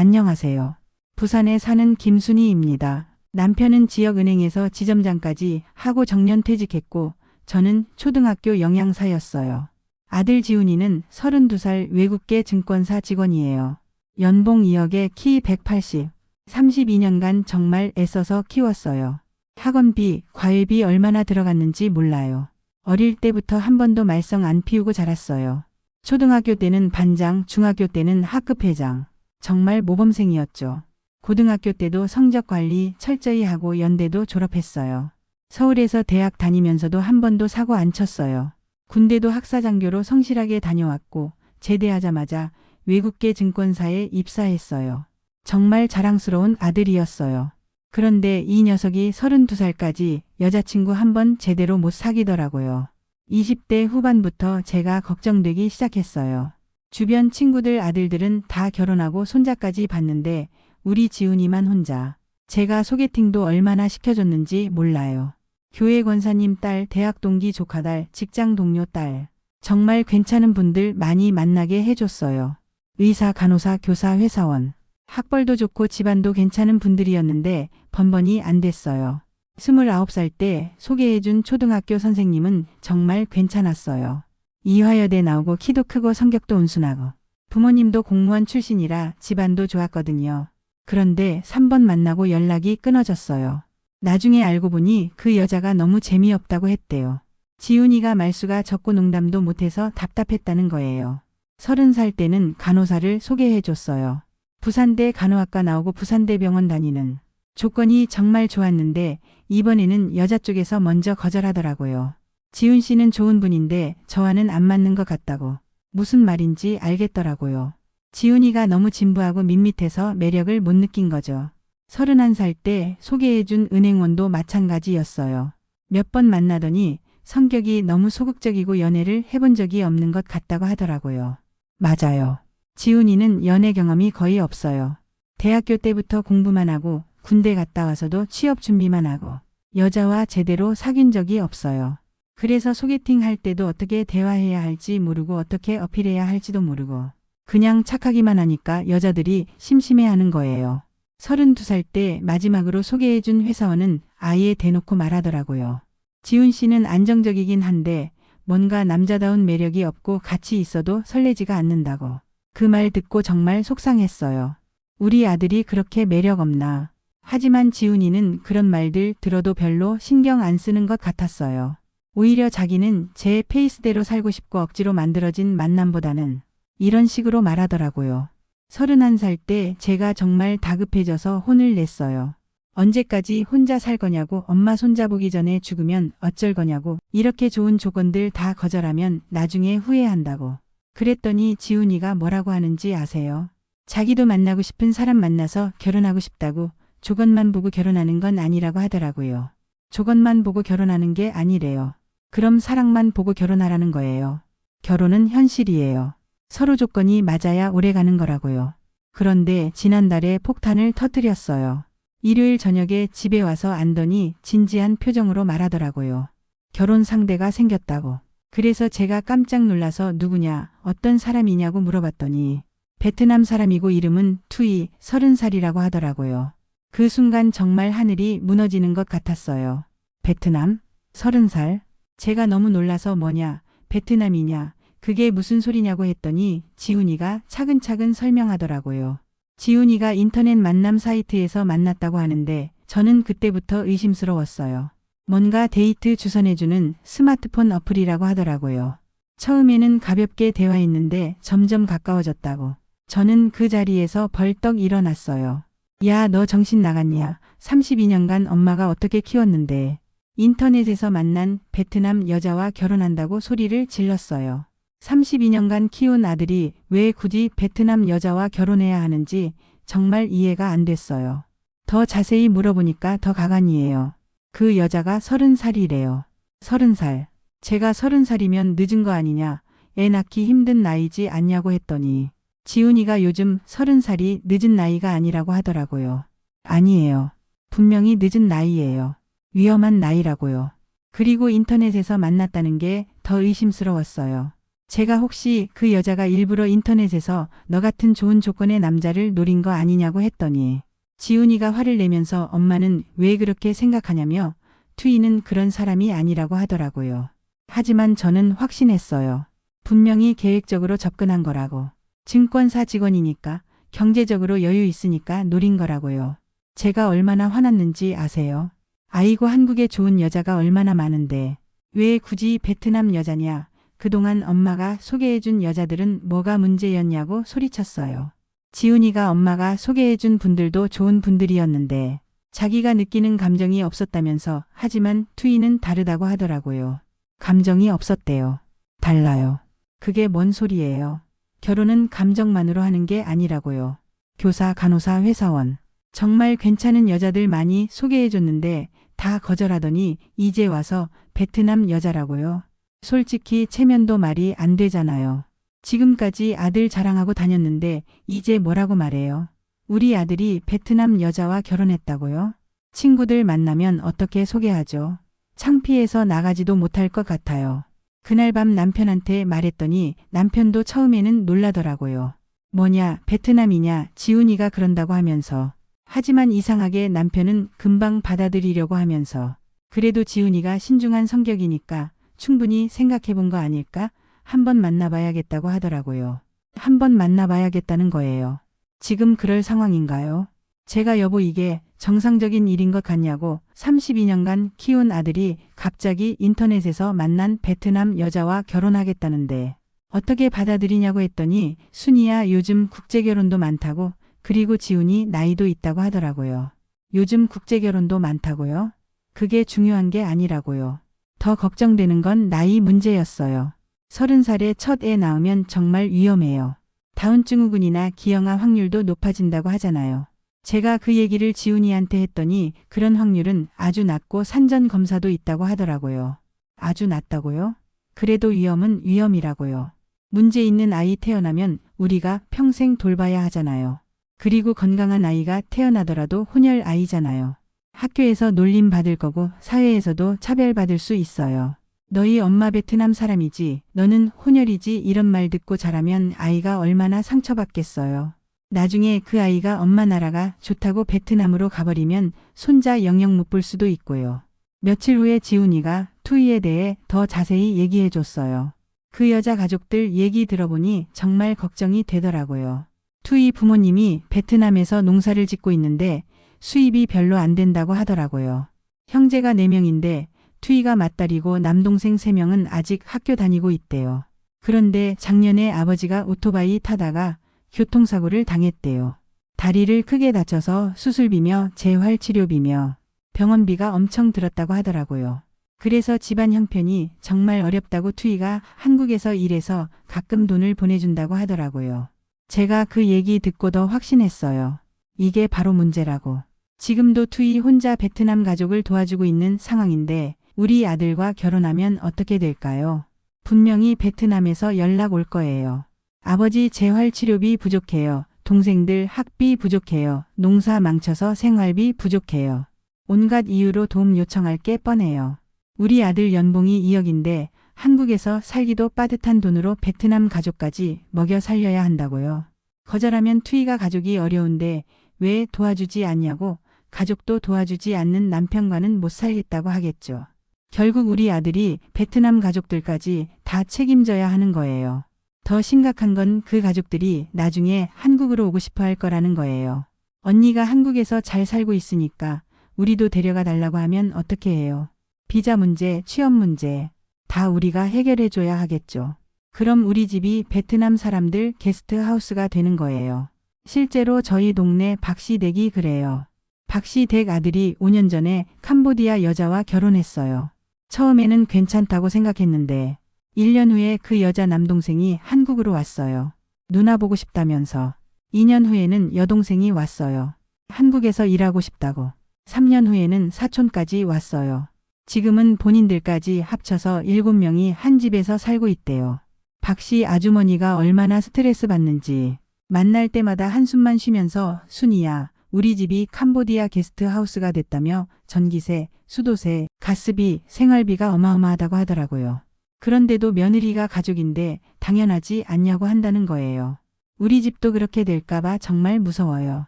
안녕하세요. 부산에 사는 김순희입니다. 남편은 지역은행에서 지점장까지 하고 정년퇴직했고 저는 초등학교 영양사였어요. 아들 지훈이는 32살 외국계 증권사 직원이에요. 연봉 2억에 키 180, 32년간 정말 애써서 키웠어요. 학원비, 과외비 얼마나 들어갔는지 몰라요. 어릴 때부터 한 번도 말썽 안 피우고 자랐어요. 초등학교 때는 반장, 중학교 때는 학급회장. 정말 모범생이었죠. 고등학교 때도 성적 관리 철저히 하고 연대도 졸업했어요. 서울에서 대학 다니면서도 한 번도 사고 안 쳤어요. 군대도 학사장교로 성실하게 다녀왔고 제대하자마자 외국계 증권사에 입사했어요. 정말 자랑스러운 아들이었어요. 그런데 이 녀석이 32살까지 여자친구 한 번 제대로 못 사귀더라고요. 20대 후반부터 제가 걱정되기 시작했어요. 주변 친구들 아들들은 다 결혼하고 손자까지 봤는데 우리 지훈이만 혼자. 제가 소개팅도 얼마나 시켜줬는지 몰라요. 교회 권사님 딸, 대학 동기 조카 딸, 직장 동료 딸. 정말 괜찮은 분들 많이 만나게 해줬어요. 의사, 간호사, 교사, 회사원. 학벌도 좋고 집안도 괜찮은 분들이었는데 번번이 안 됐어요. 29살 때 소개해준 초등학교 선생님은 정말 괜찮았어요. 이화여대 나오고 키도 크고 성격도 온순하고 부모님도 공무원 출신이라 집안도 좋았거든요. 그런데 3번 만나고 연락이 끊어졌어요. 나중에 알고 보니 그 여자가 너무 재미없다고 했대요. 지훈이가 말수가 적고 농담도 못해서 답답했다는 거예요. 30살 때는 간호사를 소개해줬어요. 부산대 간호학과 나오고 부산대 병원 다니는. 조건이 정말 좋았는데 이번에는 여자 쪽에서 먼저 거절하더라고요. 지훈 씨는 좋은 분인데 저와는 안 맞는 것 같다고. 무슨 말인지 알겠더라고요. 지훈이가 너무 진부하고 밋밋해서 매력을 못 느낀 거죠. 31살 때 소개해준 은행원도 마찬가지였어요. 몇 번 만나더니 성격이 너무 소극적이고 연애를 해본 적이 없는 것 같다고 하더라고요. 맞아요. 지훈이는 연애 경험이 거의 없어요. 대학교 때부터 공부만 하고 군대 갔다 와서도 취업 준비만 하고 여자와 제대로 사귄 적이 없어요. 그래서 소개팅 할 때도 어떻게 대화해야 할지 모르고 어떻게 어필해야 할지도 모르고 그냥 착하기만 하니까 여자들이 심심해하는 거예요. 32살 때 마지막으로 소개해준 회사원은 아예 대놓고 말하더라고요. 지훈 씨는 안정적이긴 한데 뭔가 남자다운 매력이 없고 같이 있어도 설레지가 않는다고. 그 말 듣고 정말 속상했어요. 우리 아들이 그렇게 매력 없나. 하지만 지훈이는 그런 말들 들어도 별로 신경 안 쓰는 것 같았어요. 오히려 자기는 제 페이스대로 살고 싶고 억지로 만들어진 만남보다는 이런 식으로 말하더라고요. 31살 때 제가 정말 다급해져서 혼을 냈어요. 언제까지 혼자 살 거냐고, 엄마 손자 보기 전에 죽으면 어쩔 거냐고, 이렇게 좋은 조건들 다 거절하면 나중에 후회한다고. 그랬더니 지훈이가 뭐라고 하는지 아세요? 자기도 만나고 싶은 사람 만나서 결혼하고 싶다고. 조건만 보고 결혼하는 건 아니라고 하더라고요. 조건만 보고 결혼하는 게 아니래요. 그럼 사랑만 보고 결혼하라는 거예요. 결혼은 현실이에요. 서로 조건이 맞아야 오래 가는 거라고요. 그런데 지난달에 폭탄을 터뜨렸어요. 일요일 저녁에 집에 와서 안더니 진지한 표정으로 말하더라고요. 결혼 상대가 생겼다고. 그래서 제가 깜짝 놀라서 누구냐, 어떤 사람이냐고 물어봤더니 베트남 사람이고 이름은 투이, 30살이라고 하더라고요. 그 순간 정말 하늘이 무너지는 것 같았어요. 베트남? 30살? 제가 너무 놀라서 뭐냐, 베트남이냐, 그게 무슨 소리냐고 했더니 지훈이가 차근차근 설명하더라고요. 지훈이가 인터넷 만남 사이트에서 만났다고 하는데 저는 그때부터 의심스러웠어요. 뭔가 데이트 주선해주는 스마트폰 어플이라고 하더라고요. 처음에는 가볍게 대화했는데 점점 가까워졌다고. 저는 그 자리에서 벌떡 일어났어요. 야, 너 정신 나갔냐? 32년간 엄마가 어떻게 키웠는데. 인터넷에서 만난 베트남 여자와 결혼한다고 소리를 질렀어요. 32년간 키운 아들이 왜 굳이 베트남 여자와 결혼해야 하는지 정말 이해가 안 됐어요. 더 자세히 물어보니까 더 가관이에요. 그 여자가 30살이래요. 30살. 제가 30살이면 늦은 거 아니냐, 애 낳기 힘든 나이지 않냐고 했더니 지훈이가 요즘 30살이 늦은 나이가 아니라고 하더라고요. 아니에요. 분명히 늦은 나이예요. 위험한 나이라고요. 그리고 인터넷에서 만났다는 게 더 의심스러웠어요. 제가 혹시 그 여자가 일부러 인터넷에서 너 같은 좋은 조건의 남자를 노린 거 아니냐고 했더니 지훈이가 화를 내면서 엄마는 왜 그렇게 생각하냐며 투이는 그런 사람이 아니라고 하더라고요. 하지만 저는 확신했어요. 분명히 계획적으로 접근한 거라고. 증권사 직원이니까 경제적으로 여유 있으니까 노린 거라고요. 제가 얼마나 화났는지 아세요? 아이고 한국에 좋은 여자가 얼마나 많은데 왜 굳이 베트남 여자냐? 그동안 엄마가 소개해준 여자들은 뭐가 문제였냐고 소리쳤어요. 지훈이가 엄마가 소개해준 분들도 좋은 분들이었는데 자기가 느끼는 감정이 없었다면서 하지만 투이는 다르다고 하더라고요. 감정이 없었대요. 달라요. 그게 뭔 소리예요? 결혼은 감정만으로 하는 게 아니라고요. 교사, 간호사, 회사원. 정말 괜찮은 여자들 많이 소개해줬는데 다 거절하더니 이제 와서 베트남 여자라고요. 솔직히 체면도 말이 안 되잖아요. 지금까지 아들 자랑하고 다녔는데 이제 뭐라고 말해요? 우리 아들이 베트남 여자와 결혼했다고요? 친구들 만나면 어떻게 소개하죠? 창피해서 나가지도 못할 것 같아요. 그날 밤 남편한테 말했더니 남편도 처음에는 놀라더라고요. 뭐냐, 베트남이냐, 지훈이가 그런다고 하면서. 하지만 이상하게 남편은 금방 받아들이려고 하면서 그래도 지훈이가 신중한 성격이니까 충분히 생각해 본 거 아닐까? 한번 만나봐야겠다고 하더라고요. 한번 만나봐야겠다는 거예요. 지금 그럴 상황인가요? 제가 여보 이게 정상적인 일인 것 같냐고 32년간 키운 아들이 갑자기 인터넷에서 만난 베트남 여자와 결혼하겠다는데 어떻게 받아들이냐고 했더니 순이야 요즘 국제결혼도 많다고 그리고 지훈이 나이도 있다고 하더라고요. 요즘 국제결혼도 많다고요? 그게 중요한 게 아니라고요. 더 걱정되는 건 나이 문제였어요. 30살에 첫 애 낳으면 정말 위험해요. 다운증후군이나 기형아 확률도 높아진다고 하잖아요. 제가 그 얘기를 지훈이한테 했더니 그런 확률은 아주 낮고 산전 검사도 있다고 하더라고요. 아주 낮다고요? 그래도 위험은 위험이라고요. 문제 있는 아이 태어나면 우리가 평생 돌봐야 하잖아요. 그리고 건강한 아이가 태어나더라도 혼혈 아이잖아요. 학교에서 놀림 받을 거고 사회에서도 차별받을 수 있어요. 너희 엄마 베트남 사람이지 너는 혼혈이지 이런 말 듣고 자라면 아이가 얼마나 상처받겠어요. 나중에 그 아이가 엄마 나라가 좋다고 베트남으로 가버리면 손자 영영 못 볼 수도 있고요. 며칠 후에 지훈이가 투이에 대해 더 자세히 얘기해 줬어요. 그 여자 가족들 얘기 들어보니 정말 걱정이 되더라고요. 투이 부모님이 베트남에서 농사를 짓고 있는데 수입이 별로 안 된다고 하더라고요. 형제가 4명인데 투이가 맏딸이고 남동생 3명은 아직 학교 다니고 있대요. 그런데 작년에 아버지가 오토바이 타다가 교통사고를 당했대요. 다리를 크게 다쳐서 수술비며 재활치료비며 병원비가 엄청 들었다고 하더라고요. 그래서 집안 형편이 정말 어렵다고 투이가 한국에서 일해서 가끔 돈을 보내준다고 하더라고요. 제가 그 얘기 듣고 더 확신했어요. 이게 바로 문제라고. 지금도 투이 혼자 베트남 가족을 도와주고 있는 상황인데 우리 아들과 결혼하면 어떻게 될까요? 분명히 베트남에서 연락 올 거예요. 아버지 재활치료비 부족해요. 동생들 학비 부족해요. 농사 망쳐서 생활비 부족해요. 온갖 이유로 도움 요청할 게 뻔해요. 우리 아들 연봉이 2억인데 한국에서 살기도 빠듯한 돈으로 베트남 가족까지 먹여 살려야 한다고요. 거절하면 투이가 가족이 어려운데 왜 도와주지 않냐고 가족도 도와주지 않는 남편과는 못 살겠다고 하겠죠. 결국 우리 아들이 베트남 가족들까지 다 책임져야 하는 거예요. 더 심각한 건 그 가족들이 나중에 한국으로 오고 싶어 할 거라는 거예요. 언니가 한국에서 잘 살고 있으니까 우리도 데려가 달라고 하면 어떻게 해요? 비자 문제, 취업 문제 다 우리가 해결해 줘야 하겠죠. 그럼 우리 집이 베트남 사람들 게스트하우스가 되는 거예요. 실제로 저희 동네 박씨 댁이 그래요. 박씨 댁 아들이 5년 전에 캄보디아 여자와 결혼했어요. 처음에는 괜찮다고 생각했는데 1년 후에 그 여자 남동생이 한국으로 왔어요. 누나 보고 싶다면서. 2년 후에는 여동생이 왔어요. 한국에서 일하고 싶다고. 3년 후에는 사촌까지 왔어요. 지금은 본인들까지 합쳐서 7명이 한 집에서 살고 있대요. 박씨 아주머니가 얼마나 스트레스 받는지 만날 때마다 한숨만 쉬면서 순이야 우리 집이 캄보디아 게스트하우스가 됐다며 전기세, 수도세, 가스비, 생활비가 어마어마하다고 하더라고요. 그런데도 며느리가 가족인데 당연하지 않냐고 한다는 거예요. 우리 집도 그렇게 될까봐 정말 무서워요.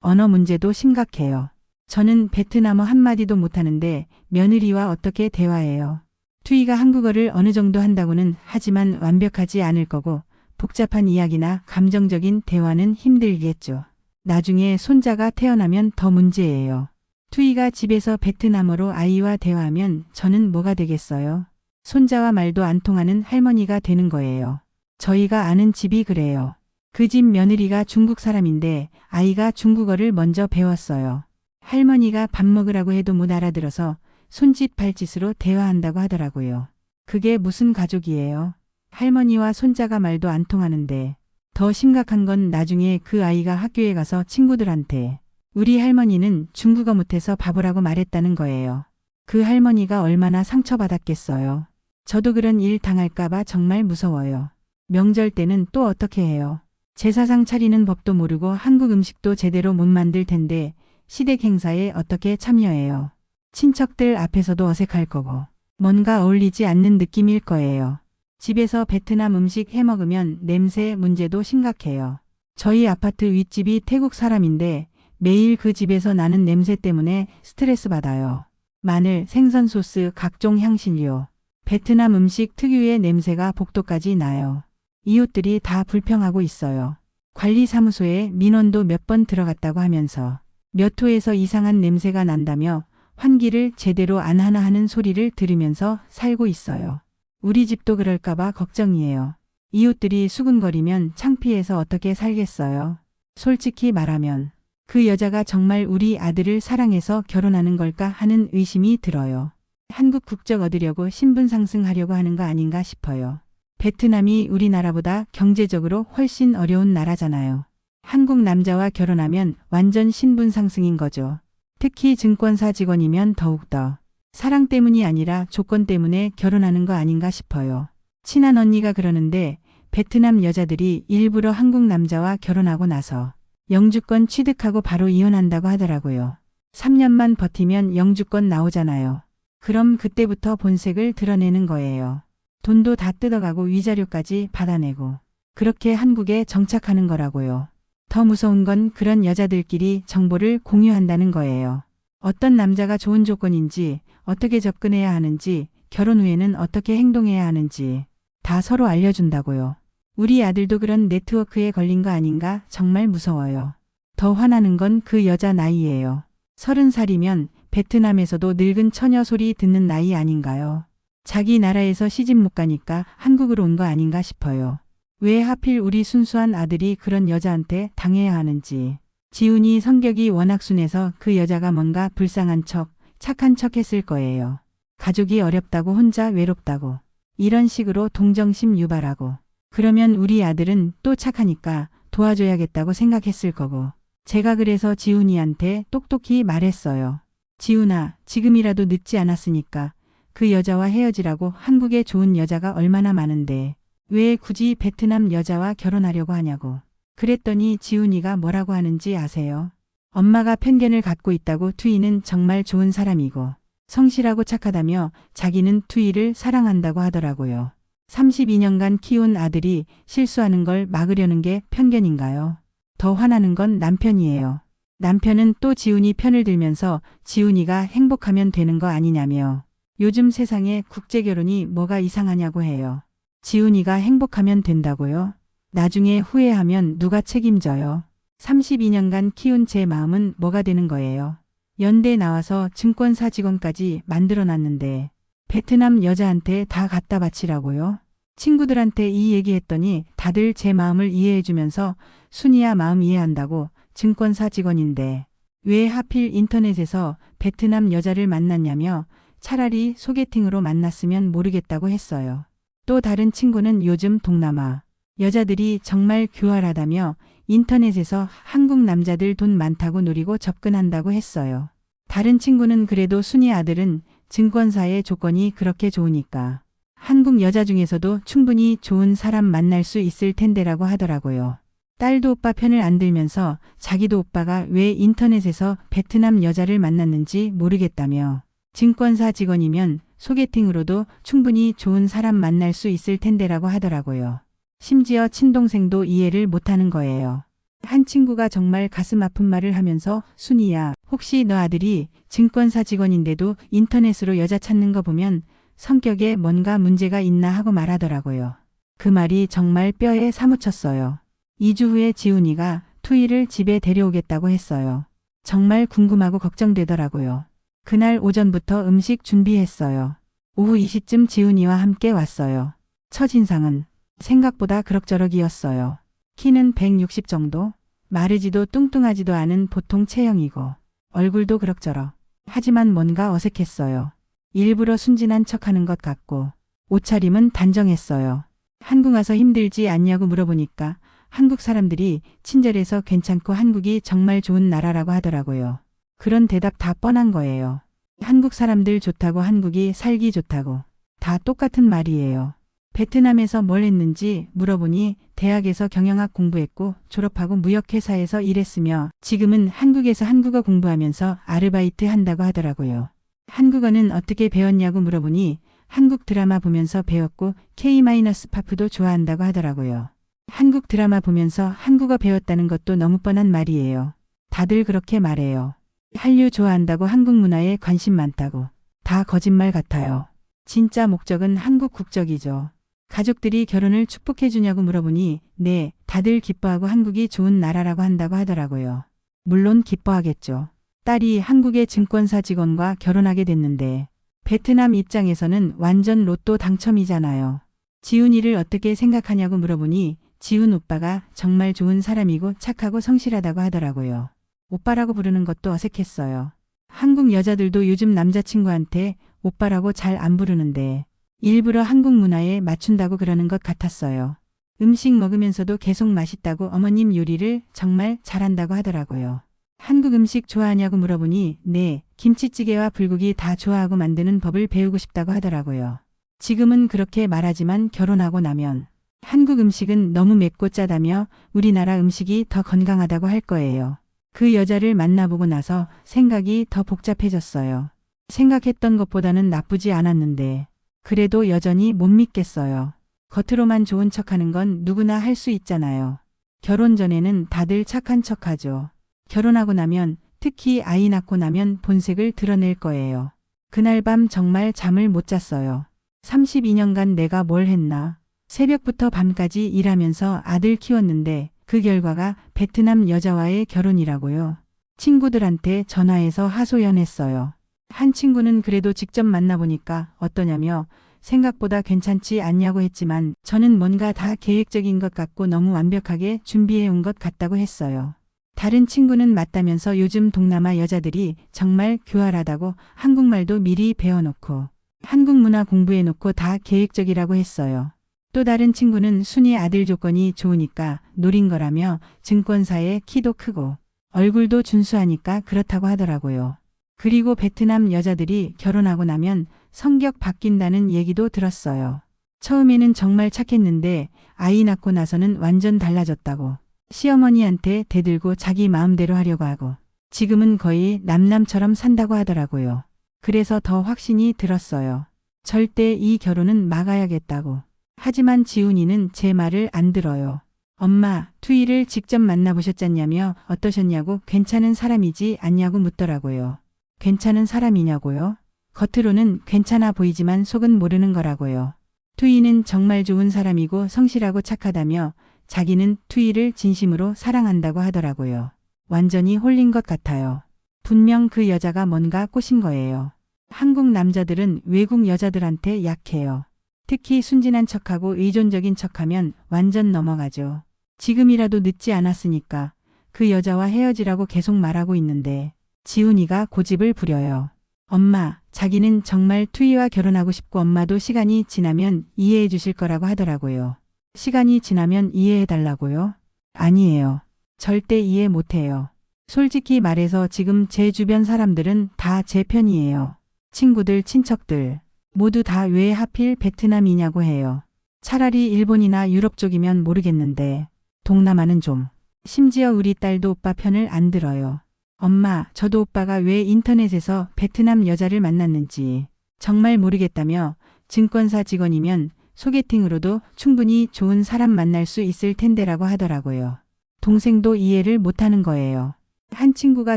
언어 문제도 심각해요. 저는 베트남어 한마디도 못하는데 며느리와 어떻게 대화해요. 투이가 한국어를 어느 정도 한다고는 하지만 완벽하지 않을 거고 복잡한 이야기나 감정적인 대화는 힘들겠죠. 나중에 손자가 태어나면 더 문제예요. 투이가 집에서 베트남어로 아이와 대화하면 저는 뭐가 되겠어요? 손자와 말도 안 통하는 할머니가 되는 거예요. 저희가 아는 집이 그래요. 그 집 며느리가 중국 사람인데 아이가 중국어를 먼저 배웠어요. 할머니가 밥 먹으라고 해도 못 알아들어서 손짓 발짓으로 대화한다고 하더라고요. 그게 무슨 가족이에요? 할머니와 손자가 말도 안 통하는데 더 심각한 건 나중에 그 아이가 학교에 가서 친구들한테 우리 할머니는 중국어 못해서 바보라고 말했다는 거예요. 그 할머니가 얼마나 상처받았겠어요. 저도 그런 일 당할까봐 정말 무서워요. 명절 때는 또 어떻게 해요? 제사상 차리는 법도 모르고 한국 음식도 제대로 못 만들 텐데 시댁 행사에 어떻게 참여해요? 친척들 앞에서도 어색할 거고 뭔가 어울리지 않는 느낌일 거예요. 집에서 베트남 음식 해 먹으면 냄새 문제도 심각해요. 저희 아파트 윗집이 태국 사람인데 매일 그 집에서 나는 냄새 때문에 스트레스 받아요. 마늘, 생선 소스, 각종 향신료. 베트남 음식 특유의 냄새가 복도까지 나요. 이웃들이 다 불평하고 있어요. 관리사무소에 민원도 몇 번 들어갔다고 하면서 몇 호에서 이상한 냄새가 난다며 환기를 제대로 안 하나 하는 소리를 들으면서 살고 있어요. 우리 집도 그럴까봐 걱정이에요. 이웃들이 수군거리면 창피해서 어떻게 살겠어요. 솔직히 말하면 그 여자가 정말 우리 아들을 사랑해서 결혼하는 걸까 하는 의심이 들어요. 한국 국적 얻으려고 신분 상승하려고 하는 거 아닌가 싶어요. 베트남이 우리나라보다 경제적으로 훨씬 어려운 나라잖아요. 한국 남자와 결혼하면 완전 신분 상승인 거죠. 특히 증권사 직원이면 더욱더. 사랑 때문이 아니라 조건 때문에 결혼하는 거 아닌가 싶어요. 친한 언니가 그러는데 베트남 여자들이 일부러 한국 남자와 결혼하고 나서 영주권 취득하고 바로 이혼한다고 하더라고요. 3년만 버티면 영주권 나오잖아요. 그럼 그때부터 본색을 드러내는 거예요. 돈도 다 뜯어가고 위자료까지 받아내고 그렇게 한국에 정착하는 거라고요. 더 무서운 건 그런 여자들끼리 정보를 공유한다는 거예요. 어떤 남자가 좋은 조건인지 어떻게 접근해야 하는지 결혼 후에는 어떻게 행동해야 하는지 다 서로 알려준다고요. 우리 아들도 그런 네트워크에 걸린 거 아닌가 정말 무서워요. 더 화나는 건 그 여자 나이예요. 30살이면 베트남에서도 늙은 처녀 소리 듣는 나이 아닌가요? 자기 나라에서 시집 못 가니까 한국으로 온 거 아닌가 싶어요. 왜 하필 우리 순수한 아들이 그런 여자한테 당해야 하는지. 지훈이 성격이 워낙 순해서 그 여자가 뭔가 불쌍한 척, 착한 척 했을 거예요. 가족이 어렵다고 혼자 외롭다고. 이런 식으로 동정심 유발하고. 그러면 우리 아들은 또 착하니까 도와줘야겠다고 생각했을 거고. 제가 그래서 지훈이한테 똑똑히 말했어요. 지훈아, 지금이라도 늦지 않았으니까 그 여자와 헤어지라고. 한국에 좋은 여자가 얼마나 많은데 왜 굳이 베트남 여자와 결혼하려고 하냐고. 그랬더니 지훈이가 뭐라고 하는지 아세요? 엄마가 편견을 갖고 있다고. 투이는 정말 좋은 사람이고 성실하고 착하다며 자기는 투이를 사랑한다고 하더라고요. 32년간 키운 아들이 실수하는 걸 막으려는 게 편견인가요? 더 화나는 건 남편이에요. 남편은 또 지훈이 편을 들면서 지훈이가 행복하면 되는 거 아니냐며. 요즘 세상에 국제결혼이 뭐가 이상하냐고 해요. 지훈이가 행복하면 된다고요? 나중에 후회하면 누가 책임져요? 32년간 키운 제 마음은 뭐가 되는 거예요? 연대 나와서 증권사 직원까지 만들어놨는데 베트남 여자한테 다 갖다 바치라고요? 친구들한테 이 얘기했더니 다들 제 마음을 이해해주면서 순이야 마음 이해한다고. 증권사 직원인데 왜 하필 인터넷에서 베트남 여자를 만났냐며 차라리 소개팅으로 만났으면 모르겠다고 했어요. 또 다른 친구는 요즘 동남아 여자들이 정말 교활하다며 인터넷에서 한국 남자들 돈 많다고 노리고 접근한다고 했어요. 다른 친구는 그래도 순이 아들은 증권사의 조건이 그렇게 좋으니까 한국 여자 중에서도 충분히 좋은 사람 만날 수 있을 텐데라고 하더라고요. 딸도 오빠 편을 안 들면서 자기도 오빠가 왜 인터넷에서 베트남 여자를 만났는지 모르겠다며 증권사 직원이면 소개팅으로도 충분히 좋은 사람 만날 수 있을 텐데라고 하더라고요. 심지어 친동생도 이해를 못하는 거예요. 한 친구가 정말 가슴 아픈 말을 하면서 순이야, 혹시 너 아들이 증권사 직원인데도 인터넷으로 여자 찾는 거 보면 성격에 뭔가 문제가 있나 하고 말하더라고요. 그 말이 정말 뼈에 사무쳤어요. 2주 후에 지훈이가 투이를 집에 데려오겠다고 했어요. 정말 궁금하고 걱정되더라고요. 그날 오전부터 음식 준비했어요. 오후 2시쯤 지훈이와 함께 왔어요. 첫인상은 생각보다 그럭저럭이었어요. 키는 160 정도, 마르지도 뚱뚱하지도 않은 보통 체형이고 얼굴도 그럭저럭. 하지만 뭔가 어색했어요. 일부러 순진한 척하는 것 같고 옷차림은 단정했어요. 한국 와서 힘들지 않냐고 물어보니까 한국 사람들이 친절해서 괜찮고 한국이 정말 좋은 나라라고 하더라고요. 그런 대답 다 뻔한 거예요. 한국 사람들 좋다고 한국이 살기 좋다고. 다 똑같은 말이에요. 베트남에서 뭘 했는지 물어보니 대학에서 경영학 공부했고 졸업하고 무역회사에서 일했으며 지금은 한국에서 한국어 공부하면서 아르바이트 한다고 하더라고요. 한국어는 어떻게 배웠냐고 물어보니 한국 드라마 보면서 배웠고 K-팝도 좋아한다고 하더라고요. 한국 드라마 보면서 한국어 배웠다는 것도 너무 뻔한 말이에요. 다들 그렇게 말해요. 한류 좋아한다고 한국 문화에 관심 많다고. 다 거짓말 같아요. 진짜 목적은 한국 국적이죠. 가족들이 결혼을 축복해 주냐고 물어보니 네, 다들 기뻐하고 한국이 좋은 나라라고 한다고 하더라고요. 물론 기뻐하겠죠. 딸이 한국의 증권사 직원과 결혼하게 됐는데 베트남 입장에서는 완전 로또 당첨이잖아요. 지훈이를 어떻게 생각하냐고 물어보니 지훈 오빠가 정말 좋은 사람이고 착하고 성실하다고 하더라고요. 오빠라고 부르는 것도 어색했어요. 한국 여자들도 요즘 남자친구한테 오빠라고 잘 안 부르는데 일부러 한국 문화에 맞춘다고 그러는 것 같았어요. 음식 먹으면서도 계속 맛있다고 어머님 요리를 정말 잘한다고 하더라고요. 한국 음식 좋아하냐고 물어보니 네, 김치찌개와 불고기 다 좋아하고 만드는 법을 배우고 싶다고 하더라고요. 지금은 그렇게 말하지만 결혼하고 나면 한국 음식은 너무 맵고 짜다며 우리나라 음식이 더 건강하다고 할 거예요. 그 여자를 만나보고 나서 생각이 더 복잡해졌어요. 생각했던 것보다는 나쁘지 않았는데 그래도 여전히 못 믿겠어요. 겉으로만 좋은 척하는 건 누구나 할 수 있잖아요. 결혼 전에는 다들 착한 척하죠. 결혼하고 나면, 특히 아이 낳고 나면 본색을 드러낼 거예요. 그날 밤 정말 잠을 못 잤어요. 32년간 내가 뭘 했나. 새벽부터 밤까지 일하면서 아들 키웠는데 그 결과가 베트남 여자와의 결혼이라고요. 친구들한테 전화해서 하소연했어요. 한 친구는 그래도 직접 만나보니까 어떠냐며 생각보다 괜찮지 않냐고 했지만 저는 뭔가 다 계획적인 것 같고 너무 완벽하게 준비해 온 것 같다고 했어요. 다른 친구는 맞다면서 요즘 동남아 여자들이 정말 교활하다고 한국말도 미리 배워놓고 한국 문화 공부해놓고 다 계획적이라고 했어요. 또 다른 친구는 순이 아들 조건이 좋으니까 노린 거라며 증권사에 키도 크고 얼굴도 준수하니까 그렇다고 하더라고요. 그리고 베트남 여자들이 결혼하고 나면 성격 바뀐다는 얘기도 들었어요. 처음에는 정말 착했는데 아이 낳고 나서는 완전 달라졌다고. 시어머니한테 대들고 자기 마음대로 하려고 하고 지금은 거의 남남처럼 산다고 하더라고요. 그래서 더 확신이 들었어요. 절대 이 결혼은 막아야겠다고. 하지만 지훈이는 제 말을 안 들어요. 엄마, 투이를 직접 만나보셨잖냐며 어떠셨냐고 괜찮은 사람이지 않냐고 묻더라고요. 괜찮은 사람이냐고요? 겉으로는 괜찮아 보이지만 속은 모르는 거라고요. 투이는 정말 좋은 사람이고 성실하고 착하다며 자기는 투이를 진심으로 사랑한다고 하더라고요. 완전히 홀린 것 같아요. 분명 그 여자가 뭔가 꼬신 거예요. 한국 남자들은 외국 여자들한테 약해요. 특히 순진한 척하고 의존적인 척하면 완전 넘어가죠. 지금이라도 늦지 않았으니까 그 여자와 헤어지라고 계속 말하고 있는데 지훈이가 고집을 부려요. 엄마, 자기는 정말 투이와 결혼하고 싶고 엄마도 시간이 지나면 이해해 주실 거라고 하더라고요. 시간이 지나면 이해해 달라고요? 아니에요. 절대 이해 못해요. 솔직히 말해서 지금 제 주변 사람들은 다 제 편이에요. 친구들, 친척들 모두 다 왜 하필 베트남이냐고 해요. 차라리 일본이나 유럽 쪽이면 모르겠는데 동남아는 좀. 심지어 우리 딸도 오빠 편을 안 들어요. 엄마, 저도 오빠가 왜 인터넷에서 베트남 여자를 만났는지 정말 모르겠다며 증권사 직원이면 소개팅으로도 충분히 좋은 사람 만날 수 있을 텐데라고 하더라고요. 동생도 이해를 못하는 거예요. 한 친구가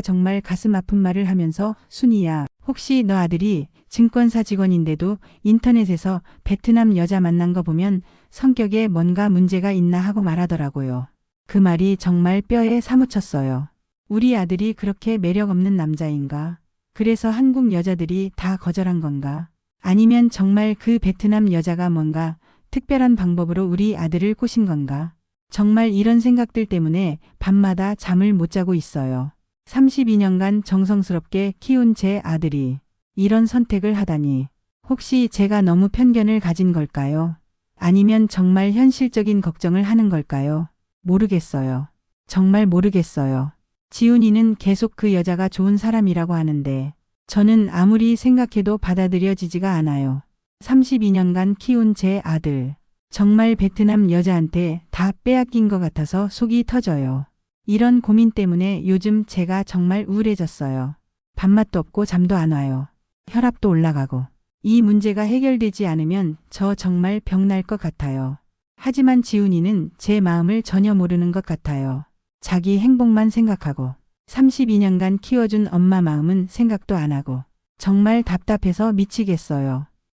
정말 가슴 아픈 말을 하면서 순이야, 혹시 너 아들이 증권사 직원인데도 인터넷에서 베트남 여자 만난 거 보면 성격에 뭔가 문제가 있나 하고 말하더라고요. 그 말이 정말 뼈에 사무쳤어요. 우리 아들이 그렇게 매력 없는 남자인가? 그래서 한국 여자들이 다 거절한 건가? 아니면 정말 그 베트남 여자가 뭔가 특별한 방법으로 우리 아들을 꼬신 건가? 정말 이런 생각들 때문에 밤마다 잠을 못 자고 있어요. 32년간 정성스럽게 키운 제 아들이 이런 선택을 하다니. 혹시 제가 너무 편견을 가진 걸까요? 아니면 정말 현실적인 걱정을 하는 걸까요? 모르겠어요. 정말 모르겠어요. 지훈이는 계속 그 여자가 좋은 사람이라고 하는데 저는 아무리 생각해도 받아들여지지가 않아요. 32년간 키운 제 아들. 정말 베트남 여자한테 다 빼앗긴 것 같아서 속이 터져요. 이런 고민 때문에 요즘 제가 정말 우울해졌어요. 밥맛도 없고 잠도 안 와요. 혈압도 올라가고. 이 문제가 해결되지 않으면 저 정말 병날 것 같아요. 하지만 지훈이는 제 마음을 전혀 모르는 것 같아요. 자기 행복만 생각하고 32년간 키워준 엄마 마음은 생각도 안 하고 정말 답답해서 미치겠어요.